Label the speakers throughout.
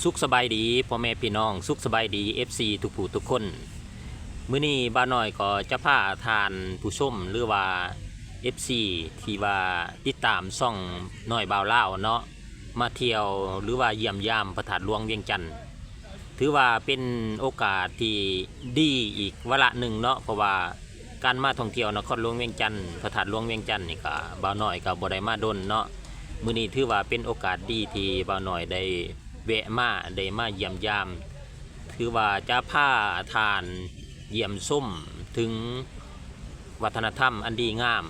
Speaker 1: สุขสบายดีพ่อแม่พี่น้องสุขสบายดี FC ทุกผู้ทุกคนมื้อนี้บ้านน้อยก็จะพาทานผู้ชมหรือว่า FC ที่ว่าติดตามช่องน้อยบ่าวลาวเนาะมาเที่ยวหรือว่าเยี่ยมยามพระธาตุหลวงเวียงจันทน์ถือว่าเป็นโอกาสที่ดีอีกวาระหนึ่งเนาะเพราะว่าการมาท่องเที่ยวนครหลวงเวียงจันทน์พระธาตุหลวงเวียงจันทน์นี่ก็บ่าวน้อยก็บ่ได้มาดนเนาะมื้อนี้ถือว่าเป็นโอกาสดีที่บ่าวน้อยได้แวะมาได้มาเยี่ยมยามถือว่าจะพาทานเยี่ยมส้มถึงวัฒนธรรมอันดีงาม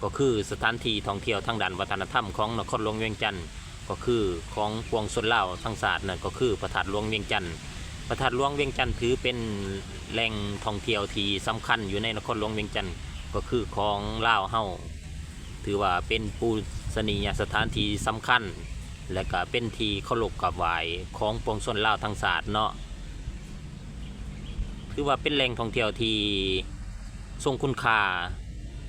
Speaker 1: ก็คือสถานที่ท่องเที่ยวทางด้านวัฒนธรรมของนครหลวงเวียงจันทน์ก็คือของปวงชนลาวทั้งศาสตร์นั่นก็คือพระธาตุหลวงเวียงจันทน์พระธาตุหลวงเวียงจันทน์ถือเป็นแหล่งท่องเที่ยวที่สำคัญอยู่ในนครหลวงเวียงจันทน์ก็คือของลาวเฮาถือว่าเป็นปูชนียสถานที่สำคัญและก็เป็นที่เคารพกราบไหว้ของปวงชนลาวทั้งศาสตร์เนาะถือว่าเป็นแหล่งท่องเที่ยวที่ทรงคุณค่า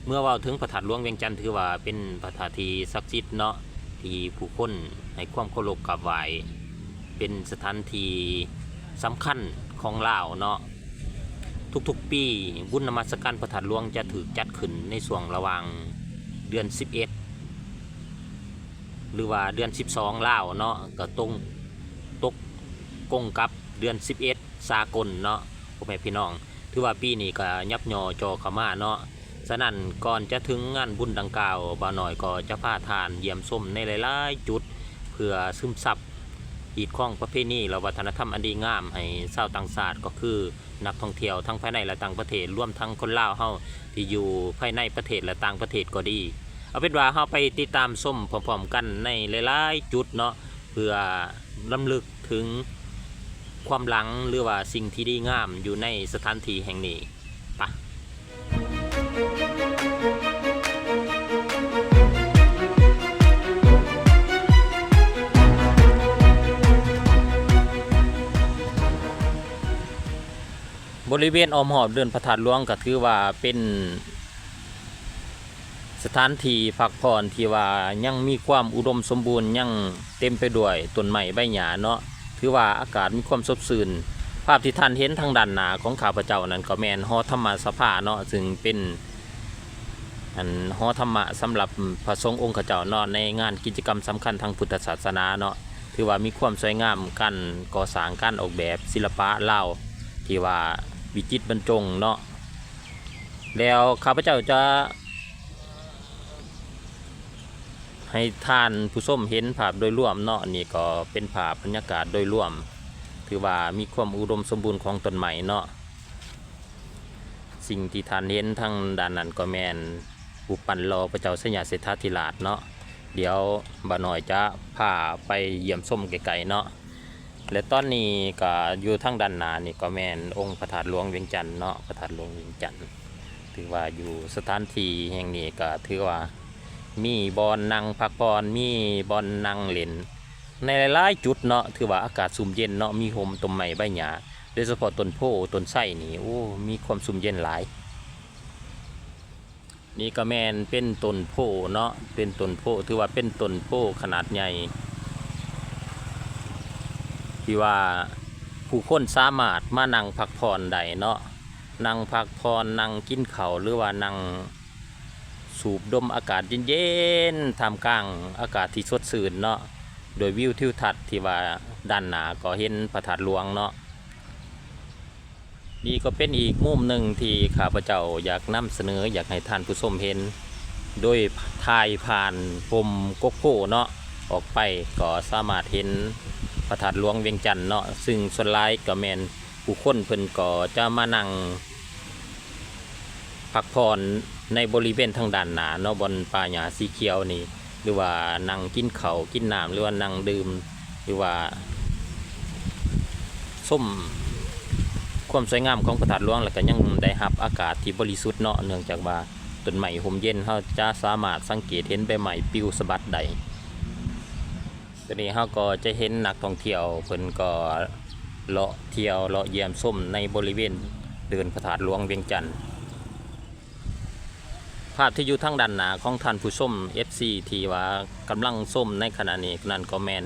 Speaker 1: เมื่อว่าถึงพระธาตุหลวงเวียงจันทน์ถือว่าเป็นพระธาตุที่ศักดิ์สิทธิ์เนาะที่ผู้คนให้ความเคารพกราบไหว้เป็นสถานที่สำคัญของลาวเนาะทุกๆปีบุญนมัสการพระธาตุหลวงจะถูกจัดขึ้นในช่วงระหว่างเดือน11หรือว่าเดือน12ลาวเนาะก็ตกกงกับเดือน11สากลเนาะพ่อแม่พี่น้องถือว่าปีนี้ก็ยับยอจอเข้ามาเนาะฉะนั้นก่อนจะถึงงานบุญดังกล่าวบ่าวน้อยก็จะพาทานเยี่ยมชมในหลายๆจุดเพื่อซึมซับอีกข้องประเพณีและวัฒนธรรมอันดีงามให้ชาวต่างชาติก็คือนักท่องเที่ยวทั้งภายในและต่างประเทศรวมทั้งคนลาวเฮาที่อยู่ภายในประเทศและต่างประเทศก็ดีเอาเป็นว่าเฮาไปติดตามชมพร้อมๆกันในหลายๆจุดเนาะเพื่อรำลึกถึงความหลังหรือว่าสิ่งที่ดีงามอยู่ในสถานที่แห่งนี้ปะบริเวณอ้อมหอบเดินพระธาตุหลวงก็ถือว่าเป็นสถานที่พักผ่อนที่ว่ายังมีความอุดมสมบูรณ์ยังเต็มไปด้วยต้นไม้ใบหญ้าเนาะถือว่าอากาศมีความสดชื่นภาพที่ท่านเห็นทางด้านหน้าของข้าพเจ้านั้นก็แม่นหอธรรมสภาเนาะซึ่งเป็นหอธรรมะสำหรับพระสงฆ์องค์ข้าเจ้าเนาะในงานกิจกรรมสำคัญทางพุทธศาสนาเนาะถือว่ามีความสวยงามการก่อสร้างการออกแบบศิลปะลาวที่ว่าวิจิตรบรรจงเนาะแล้วข้าพเจ้าจะให้ท่านผู้ชมเห็นภาพโดยรวมเนาะนี่ก็เป็นภาพบรรยากาศโดยรวมถือว่ามีความอุดมสมบูรณ์ของต้นไม้เนาะสิ่งที่ท่านเห็นทางด้านนั้นก็แมนอุปันรอพระเจ้าสยามเศรษฐาธิราชเนาะเดี๋ยวบ่าวน้อยจะพาไปเยี่ยมชมไกลๆเนาะและตอนนี้ก็อยู่ทางด้านหน้านี่ก็แมนองค์พระธาตุหลวงเวียงจันทน์เนาะพระธาตุหลวงเวียงจันทน์ถือว่าอยู่สถานที่แห่งนี้ก็ถือว่ามีบอนนั่งพักผ่อนมีบอนนั่งเล่นในหลายๆจุดเนาะถือว่าอากาศซุ่มเย็นเนาะมีโฮมต้นไม้ใบหญ้าโดยเฉพาะต้นโพต้นไทรนี่โอ้มีความซุ่มเย็นหลายนี่ก็แมนเป็นต้นโพเนาะเป็นต้นโพถือว่าเป็นต้นโพขนาดใหญ่ที่ว่าผู้คนสามารถมานั่งพักผ่อนได้เนาะนั่งพักผ่อนนั่งกินข้าวหรือว่านั่งสูบดมอากาศเย็นๆท่ามกลางอากาศที่สดชื่นเนาะโดยวิวทิวทัศน์ที่ว่าด้านหน้าก็เห็นพระธาตุหลวงเนาะนี่ก็เป็นอีกมุมหนึ่งที่ข้าพเจ้าอยากนำเสนออยากให้ท่านผู้ชมเห็นโดยถ่ายผ่านพรมโกโก้เนาะออกไปก็สามารถเห็นพระธาตุหลวงเวียงจันทน์เนาะซึ่งส่วนหลายก็แม่นผู้คนเพิ่นก็จะมานั่งพักผ่อนในบริเวณทางด้านหน้าเนาะบนป่าหญ้าสีเขียวนี่หรือว่านั่งกินข้าวกินน้ำหรือว่านั่งดื่มหรือว่าส้มความสวยงามของพระธาตุหลวงแล้วก็ยังได้รับอากาศที่บริสุทธิ์เนาะเนื่องจากว่าต้นไม้ห่มเย็นเราจะสามารถสังเกตเห็นใบไม้ปลิวสะบัดได้ตอนนี้เราก็จะเห็นนักท่องเที่ยวเพิ่นก็เลาะเที่ยวเลาะเยี่ยมชมในบริเวณเดินพระธาตุหลวงเวียงจันทน์ภาพที่อยู่ทางด้านหน้าของท่านผู้ชม FC ที่ว่ากำลังชมในขณะนี้นั่นก็แมน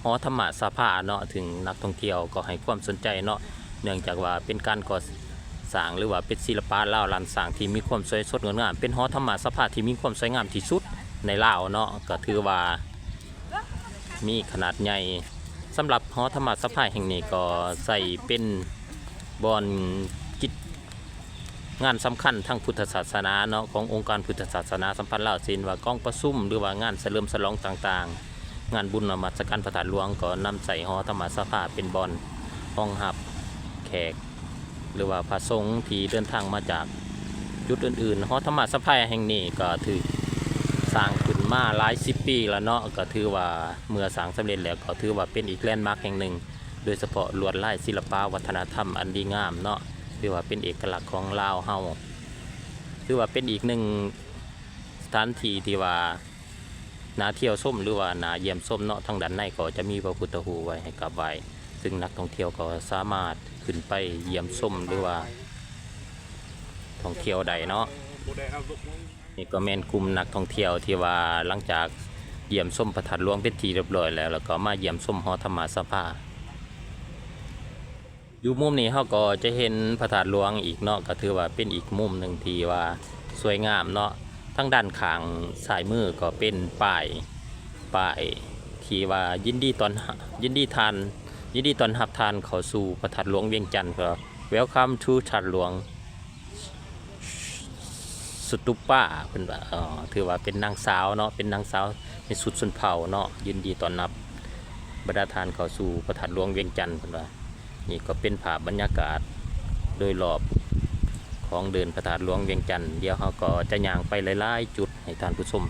Speaker 1: ห หอธรรมสภาเนาะถึงนักท่องเที่ยวก็ให้ความสนใจเนาะเนื่องจากว่าเป็นการก่อสร้างหรือว่าเป็นศิลปะลาวล้านสร้างที่มีความสวยสดงดงามเป็นหอธรรมสภาที่มีความสวยงามที่สุดในลาวเนาะก็ถือว่ามีขนาดใหญ่สำหรับหอธรรมสภาแห่งนี้ก็ใส่เป็นบอนกิจงานสำคัญทางพุทธศาสนาเนาะขององค์การพุทธศาสนาสัมพันธ์ลาวเช่นว่ากองประชุมหรือว่างานเฉลิมฉลองต่างๆงานบุญนมัสการพระธาตุหลวงก็นำใส่หอธรรมสภาเป็นบอนห้องหับแขกหรือว่าพระสงฆ์ที่เดินทางมาจากจุดอื่นๆหอธรรมสภาแห่งนี้ก็ถือสร้างขึ้นมาหลาย10 ปีแล้วเนาะก็ถือว่าเมื่อสร้างสำเร็จแล้วก็ถือว่าเป็นอีกแลนด์มาร์คแห่งหนึ่งโดยเฉพาะลวดลายศิลปะวัฒนธรรมอันดีงามเนาะถือว่าเป็นเอกลักษณ์ของลาวเฮาถือว่าเป็นอีกหนึ่งสถานที่ที่ว่านาเที่ยวชมหรือว่านาเยี่ยมชมเนาะทางด้านในก็จะมีพระพุทธรูปไว้ให้กราบไหว้ซึ่งนักท่องเที่ยวก็สามารถขึ้นไปเยี่ยมชมหรือว่าท่องเที่ยวใดเนาะนี่ก็แม่นกลุ่มนักท่องเที่ยวที่ว่าหลังจากเยี่ยมชมพระธาตุหลวงเป็นที่เรียบร้อยแล้วก็มาเยี่ยมชมหอธรรมสภาอยู่มุมนี้เขาก็จะเห็นพระธาตุหลวงอีกเนาะก็ถือว่าเป็นอีกมุมหนึ่งที่ว่าสวยงามเนาะทั้งด้านข้างซ้ายมือก็เป็นป้ายที่ว่ายินดีต้อนรับทานเข้าสู่พระธาตุหลวงเวียงจันทร์ก็ Welcome to พระธาตุหลวงสุตุป้าเป็นว่าถือว่าเป็นนางสาวเนาะเป็นนางสาวในสุดชนเผ่าเนาะยินดีต้อนรับบรรดาทานเข้าสู่พระธาตุหลวงเวียงจันทร์เป็นว่านี่ก็เป็นภาพบรรยากาศโดยรอบของเดินพระธาตุหลวงเวียงจันทร์เดี๋ยวเขาก็จะย่างไปหลายๆจุดให้ท่านผู้ชม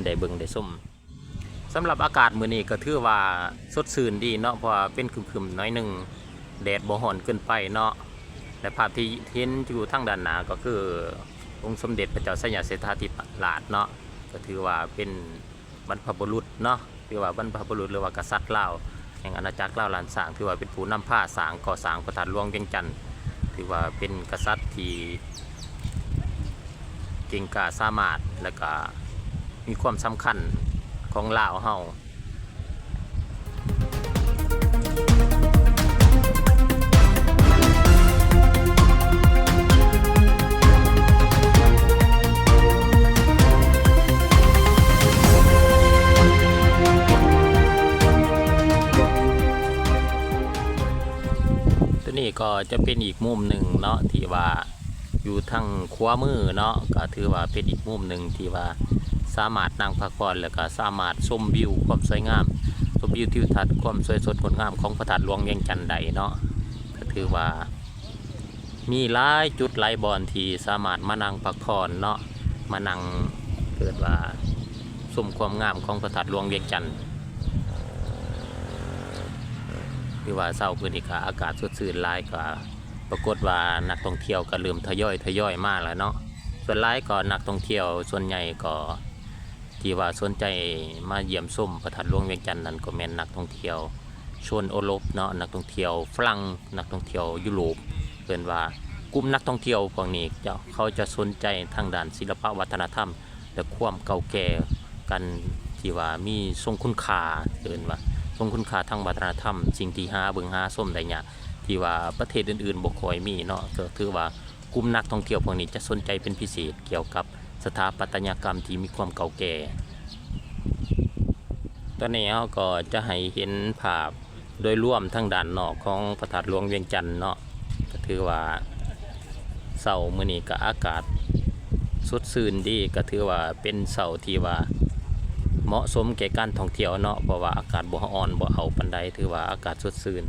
Speaker 1: ได้เบิ่งได้ชมสำหรับอากาศมื้อนี้ก็ถือว่าสดชื่นดีเนาะเพราะว่าเป็นครึมๆน้อยหนึ่งแดดบ่ร้อนเกินไปเนาะและภาพที่เห็นอยู่ทางด้านหน้าก็คือองค์สมเด็จพระเจ้าสยามเศรษฐาธิราชเนาะก็ถือว่าเป็นบรรพบุรุษเนาะถือว่าบรรพบุรุษหรือว่ากษัตริย์ลาวแห่งอาณาจักรลาวล้านสร้างถือว่าเป็นผู้นำพาสร้างก่อสร้างพระธาตุหลวงเวียงจันทร์ถือว่าเป็นกษัตริย์ที่เก่งกาจสามารถและก็มีความสำคัญของลาวเฮานี่ก็จะเป็นอีกมุมหนึ่งเนาะที่ว่าอยู่ทางขวามือเนาะก็ถือว่าเป็นอีกมุมหนึ่งที่ว่าสามารถนั่งพักผ่อนแล้วก็สามารถชมวิวความสวยงามชมวิวทิวทัศน์ความสวยสดงดงามของพระธาตุหลวงเวียงจันทร์ใดเนาะก็ถือว่ามีหลายจุดหลายบอนที่สามารถมานั่งพักผ่อนเนาะมานั่งเกิดว่าชมความงามของพระธาตุหลวงเวียงจันทร์คือว่าเศร้าพื้นที่อากาศสดชื่นหลายก็ปรากฏว่านักท่องเที่ยวก็เริ่มทยอยมาแล้วเนาะส่วนหลายก็นักท่องเที่ยวส่วนใหญ่ก็ที่ว่าสนใจมาเยี่ยมชมพระธาตุหลวงเวียงจันทร์นั้นก็แม่นนักท่องเที่ยวชนโอรสเนาะนักท่องเที่ยวฝรั่งนักท่องเที่ยวยุโรปเพิ่นว่ากลุ่มนักท่องเที่ยวพวกนี้เขาจะสนใจทางด้านศิลปวัฒนธรรมและความเก่าแก่กันที่ว่ามีทรงคุณค่าเพิ่นว่าทรงคุณค่าทางวัฒนธรรมสิ่งที่หาเบิ่งหาชมได้ยากที่ว่าประเทศอื่นๆบ่ค่อยมีเนาะก็ถือว่ากลุ่มนักท่องเที่ยวพวกนี้จะสนใจเป็นพิเศษเกี่ยวกับสถาปัตยกรรมที่มีความเก่าแก่ตอนนี้เราก็จะให้เห็นภาพโดยรวมทางด้านนอกของพระธาตุหลวงเวียงจันทร์เนาะก็ถือว่าเสาร์มื้อนี้ก็อากาศสดชื่นดีก็ถือว่าเป็นเสาร์ที่ว่าเหมาะสมแก่การท่องเที่ยวเนาะเพราะว่าอากาศบ่ร้อนบ่เอาปานใดถือว่าอากาศสดชื่น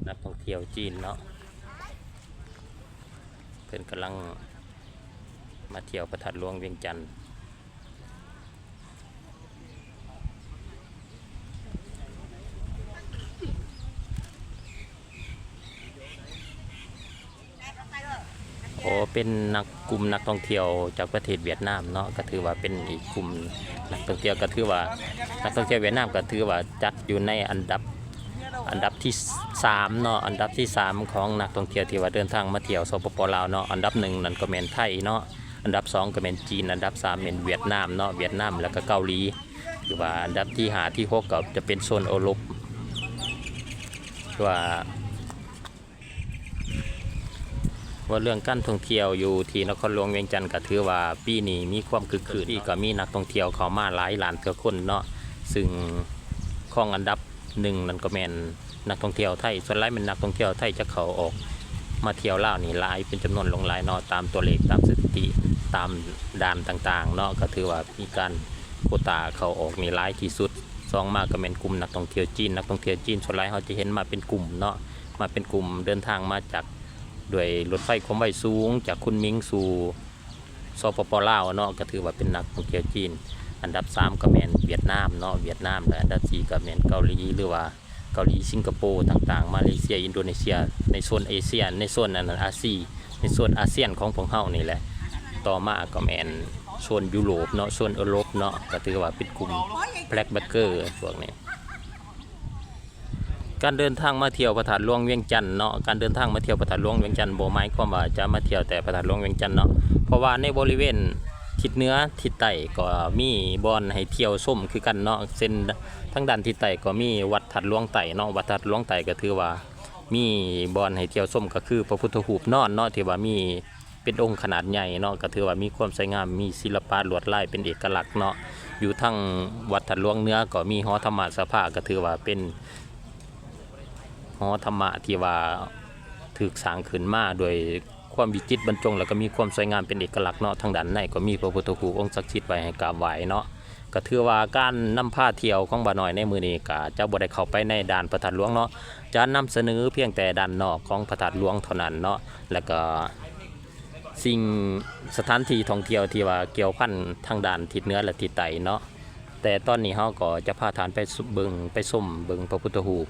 Speaker 1: นักท่องเที่ยวจีนเนาะเพิ่นกำลังมาเที่ยวพระธาตุหลวงเวียงจันทร์เป็นกลุ่มนักท่องเที่ยวจากประเทศเวียดนามเนาะก็ถือว่าเป็นอีกกลุ่มนักท่องเที่ยวก็ถือว่านักท่องเที่ยวเวียดนามก็ถือว่าจัดอยู่ในอันดับที่3เนาะอันดับที่3ของนักท่องเที่ยวที่ว่าเดินทางมาเที่ยวสปป.ลาวเนาะอันดับ1นั่นก็แม่นไทยเนาะอันดับ2ก็แม่นจีนอันดับ3แม่นเวียดนามเนาะเวียดนามแล้วก็เกาหลี หรือว่าอันดับที่5ที่6ก็จะเป็นโซนโอรบว่าเรื่องการท่องเที่ยวอยู่ที่นครหลวงเวียงจันทร์ก็ถือว่าปีนี้มีความคึกคืนที่ก็มีนักท่องเที่ยวเข้ามาหลายล้านคนเนาะซึ่งของอันดับ1นั่นก็แม่นนักท่องเที่ยวไทยส่วนหลายเป็นนักท่องเที่ยวไทยจะเข้าออกมาเที่ยวลาวนี่หลายเป็นจำนวนหลายเนาะตามตัวเลขตามสถิติตามด่านต่างๆเนาะก็ถือว่ามีการโควตาเข้าออกนี่หลายที่สุด2มาก็เป็นกลุ่มนักท่องเที่ยวจีนนักท่องเที่ยวจีนส่วนหลายเขาจะเห็นมาเป็นกลุ่มเนาะมาเป็นกลุ่มเดินทางมาจากด้วยรถไฟความไวสูงจากคุนมิงสู่สปปลาวเนาะก็ถือว่าเป็นนักท่องเที่ยวจีนอันดับ3ก็แม่นเวียดนามเนาะเวียดนามและอันดับ4ก็แม่นเกาหลีหรือว่าเกาหลีสิงคโปร์ต่างๆมาเลเซียอินโดนีเซียในโซนเอเชียในโซนนั้นอาซีในโซนอาเซียนของพวกเฮานี่แหละต่อมาก็แม่นโซนยุโรปเนาะโซนยุโรปเนาะก็ถือว่าเป็นกลุ่มแบล็คแบ็คเกอร์พวกนี้การเดินทางมาเที่ยวพระธาตุหลวงเวียงจันทร์เนาะการเดินทางมาเที่ยวพระธาตุหลวงเวียงจันทร์บ่หมายความว่าจะมาเที่ยวแต่พระธาตุหลวงเวียงจันทร์เนาะเพราะว่าในบริเวณทิศเหนือทิศใต้ก็มีบ่อนให้เที่ยวชมคือกันเนาะเส้นทั้งด้านทิศใต้ก็มีวัดธาตุหลวงไต่เนาะวัดธาตุหลวงไต่ก็ถือว่ามีบ่อนให้เที่ยวชมก็คือพระพุทธรูปนอนเนาะที่ว่ามีเป็นองค์ขนาดใหญ่เนาะก็ถือว่ามีความสวยงามมีศิลปะลวดลายเป็นเอกลักษณ์เนาะอยู่ทั้งวัดธาตุหลวงเหนือก็มีหอธรรมสภาก็ถือว่าเป็นหอธรรมะที่ว่าถูกสร้างขึ้นมาโดยความวิจิตรบรรจงแล้วก็มีความสวยงามเป็นเอกลักษณ์เนาะทางด้านในก็มีพระพุทธรูปองค์ศักดิ์สิทธิ์ไว้ให้กราบไหว้เนาะก็ถือว่าการนำพาเที่ยวของบ่าน้อยในมื้อนี้ก็จะบ่ได้เข้าไปในด่านพระธาตุหลวงเนาะจะนำเสนอเพียงแต่ด้านนอกของพระธาตุหลวงเท่านั้นเนาะแล้วก็สิ่งสถานที่ท่องเที่ยวที่ว่าเกี่ยวพันทางด้านทิศเหนือและทิศใต้เนาะแต่ตอนนี้เฮาก็จะพาท่านไปเบิ่งไปชมเบิ่งพระพุทธรูป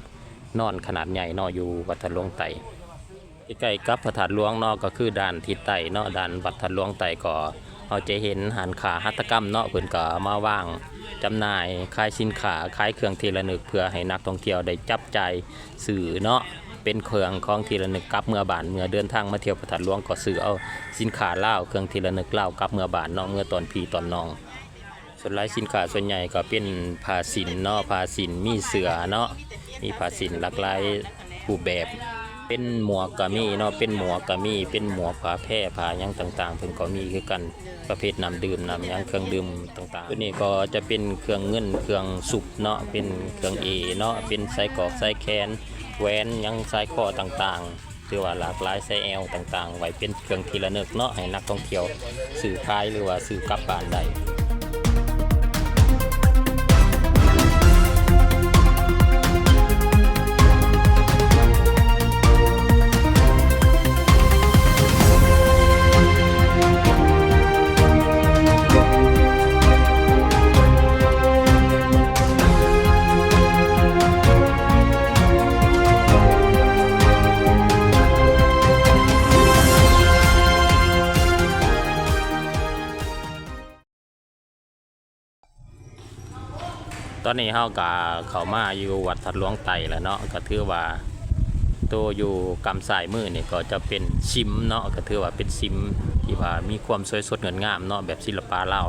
Speaker 1: นอนขนาดใหญ่เนาะอยู่วัดธาตุหลวงไต่ใกล้กับพระธาตุหลวงเนาะก็คือด้านทิศใต้เนาะด้านวัดธาตุหลวงไต่ก็เราจะเห็นหานขาหัตถกรรมเนาะเพิ่นก็มาว่างจำหน่ายขายสินค้าขายเครื่องที่ระลึกเพื่อให้นักท่องเที่ยวได้จับจ่ายซื้อเนาะเป็นเครื่องของที่ระลึกกลับเมื่อบ้านเมื่อเดินทางมาเที่ยวพระธาตุหลวงก็ซื้อเอาสินค้าลาวเครื่องที่ระลึกลาวกลับเมื่อบ้านเนาะเมื่อตอนพี่ตอนน้องส่วนหลายสินค้าส่วนใหญ่ก็เป็นผ้าสิญจน์เนาะผ้าสิญจน์มีเสื้อเนาะมีผ้าสิญจน์หลากหลายรูปแบบเป็นหมวกก็มีเนาะเป็นหมวกก็มีเป็นหมวกผ้าแพร่ผ้าหยังต่างๆเพิ่นก็มีคือกันประเภทน้ำดื่มน้ำหยังเครื่องดื่มต่างๆตัวนี้ก็จะเป็นเครื่องเงินเครื่องสุกเนาะเป็นเครื่องเอเนาะเป็นไส้กรอกไส้แคนแหวนหยังไส้คอต่างๆถือว่าหลากหลายไส้แอลต่างๆไว้เป็นเครื่องที่ระลึกเนาะให้นักท่องเที่ยวซื้อขายหรือว่าซื้อกลับบ้านได้ตอนนี้เฮาก็เข้ามาอยู่วัดธาตุหลวงไต่แล้วเนาะก็ถือว่าตัวอยู่กำสายมือนี่ก็จะเป็นซิมเนาะก็ถือว่าเป็นซิมที่ว่ามีความสวยสดงดงามเนาะแบบศิลปะลาว